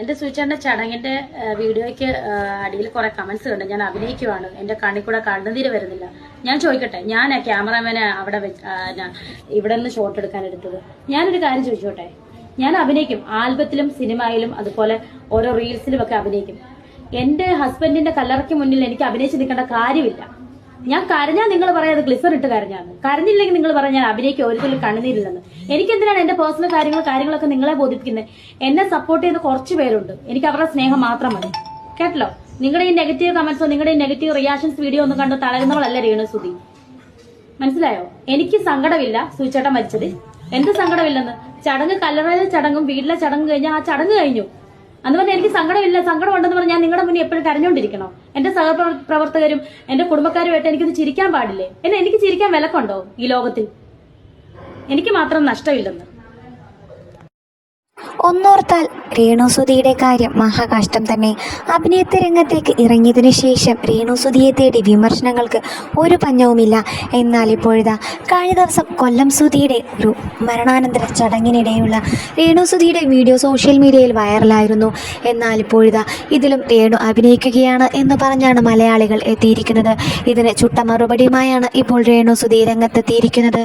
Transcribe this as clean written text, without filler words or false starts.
എൻ്റെ സൂചിച്ചേട്ടൻ്റെ ചടങ്ങിൻ്റെ വീഡിയോയ്ക്ക് അടിയിൽ കുറേ കമൻസ് കണ്ട് ഞാൻ അഭിനയിക്കുവാണ്, എൻ്റെ കണ്ണിൽ കൂടെ കണ്ണുനീര് വരുന്നില്ല. ഞാൻ ചോദിക്കട്ടെ, ഞാൻ ക്യാമറാമാനെ അവിടെ ഇവിടെ നിന്ന് ഷോട്ട് എടുക്കാൻ എടുത്തത്. ഞാനൊരു കാര്യം ചോദിച്ചോട്ടെ, ഞാൻ അഭിനയിക്കും, ആൽബത്തിലും സിനിമയിലും അതുപോലെ ഓരോ റീൽസിലും ഒക്കെ അഭിനയിക്കും. എൻ്റെ ഹസ്ബൻഡിന്റെ കല്ലറയ്ക്ക് മുന്നിൽ എനിക്ക് അഭിനയിച്ച് നിൽക്കേണ്ട കാര്യമില്ല. ഞാൻ കരഞ്ഞാൽ നിങ്ങൾ പറയാം അത് ഗ്ലിസർ ഇട്ട് കരഞ്ഞാന്ന്, കരഞ്ഞില്ലെങ്കിൽ നിങ്ങൾ പറയാം ഞാൻ അഭിനയിക്കും ഒരിക്കലും കണ്ണുനീരില്ലെന്ന്. എനിക്കെന്തിനാണ് എന്റെ പേഴ്സണൽ കാര്യങ്ങളൊക്കെ നിങ്ങളെ ബോധിപ്പിക്കുന്നത്? എന്നെ സപ്പോർട്ട് ചെയ്യുന്ന കുറച്ച് പേരുണ്ട്, എനിക്ക് അവരുടെ സ്നേഹം മാത്രം മതി. കേട്ടല്ലോ? നിങ്ങളുടെ ഈ നെഗറ്റീവ് കമന്റ്സോ നിങ്ങളുടെ ഈ നെഗറ്റീവ് റിയാക്ഷൻസ് വീഡിയോ ഒന്നും കണ്ട് തളരുന്നവളല്ല രേണുസുതി. മനസ്സിലായോ? എനിക്ക് സങ്കടമില്ല സൂചിച്ചേട്ടൻ മരിച്ചത്, എന്ത് സങ്കടമില്ലെന്ന്. ചടങ്ങ് കല്ലറയിലെ ചടങ്ങും വീട്ടിലെ ചടങ്ങ് കഴിഞ്ഞാൽ ആ ചടങ്ങ് കഴിഞ്ഞു. അന്ന് പറഞ്ഞാൽ എനിക്ക് സങ്കടമില്ല, സങ്കടം ഉണ്ടെന്ന് പറഞ്ഞാൽ ഞാൻ നിങ്ങളുടെ മുന്നിൽ എപ്പോഴും കരഞ്ഞുകൊണ്ടിരിക്കണോ? എന്റെ സഹപ്രവർത്തകരും എന്റെ കുടുംബക്കാരുമായിട്ട് എനിക്കിത് ചിരിക്കാൻ പാടില്ലേ? എനിക്ക് ചിരിക്കാൻ വിലക്കുണ്ടോ ഈ ലോകത്തിൽ? എനിക്ക് മാത്രം നഷ്ടമില്ലെന്ന്. ഒന്നോർത്താൽ രേണുസുതിയുടെ കാര്യം മഹാകഷ്ടം തന്നെ. അഭിനയത്തെ രംഗത്തേക്ക് ഇറങ്ങിയതിനു ശേഷം രേണുസുതിയെ തേടി വിമർശനങ്ങൾക്ക് ഒരു പഞ്ഞവുമില്ല. എന്നാൽ ഇപ്പോഴിതാ കഴിഞ്ഞ ദിവസം കൊല്ലം സുധിയുടെ ഒരു മരണാനന്തര ചടങ്ങിനിടെയുള്ള രേണുസുതിയുടെ വീഡിയോ സോഷ്യൽ മീഡിയയിൽ വൈറലായിരുന്നു. എന്നാൽ ഇപ്പോഴിതാ ഇതിലും രേണു അഭിനയിക്കുകയാണ് എന്ന് പറഞ്ഞാണ് മലയാളികൾ എത്തിയിരിക്കുന്നത്. ഇതിന് ചുട്ട മറുപടിയുമായാണ് ഇപ്പോൾ രേണുസുതി രംഗത്തെത്തിയിരിക്കുന്നത്.